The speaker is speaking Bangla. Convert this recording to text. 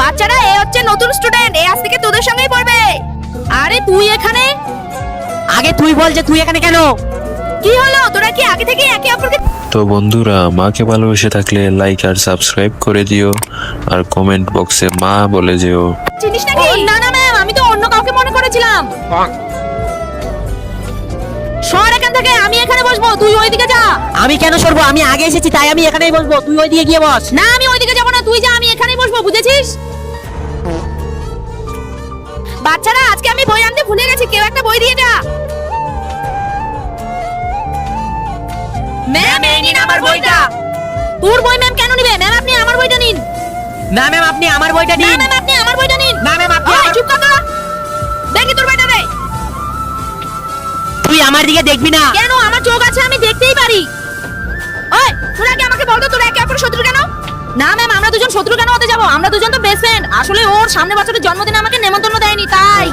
বাচ্চারা এ হচ্ছে নতুন স্টুডেন্ট, এ আজ থেকে তোদের সঙ্গেই পড়বে। আরে তুই এখানে? আগে তুই বল যে তুই এখানে কেন? কি হলো, তোরা কি আগে থেকে একে অপরকে তো বন্ধুরা, মাকে ভালোবেসে থাকলে লাইক আর সাবস্ক্রাইব করে দিও, আর কমেন্ট বক্সে মা বলে যেও। চিনিস নাকি? না না ম্যাম, আমি তো অন্য কাউকে মনে করেছিলাম। সর এখান থেকে, আমি এখানে বসবো, তুই ওইদিকে যা। আমি কেন সরবো? আমি আগে এসেছি তাই আমি এখানেই বসবো, তুই ওইদিকে গিয়ে বস। না আমি ওইদিকে যাবো না, তুই যা, আমি এখানেই বসবো, বুঝেছিস? বাচ্চারা আজকে আমি বই আনতে ভুলে গেছি, কেউ একটা বই দিয়ে যা। ম্যাম এই নিন আমার বইটা। তোর বই ম্যাম কেন নিবে? ম্যাম আপনি আমার বইটা নিন। না ম্যাম, আপনি আমার বইটা না দিন। ম্যাম আপনি আমার বইটা নিন। না ম্যাম, আপনি ওই চুপ কর তোরা। দেখি তোর বইটা দে। তুই আমার দিকে দেখবি না। কেন? আমার চোখ আছে, আমি দেখতেই পারি। ওই তোরা কি আমাকে বলতো তোরা একে অপরের শত্রু কেন? না ম্যাম, আমরা দুজন শত্রু কেন হতে যাব? আমরা দুজন তো বেস্ট ফ্রেন্ড। আসলে ওর সামনের বছরের জন্মদিনে আমাকে নেমন্তন্ন দেয়নি তাই।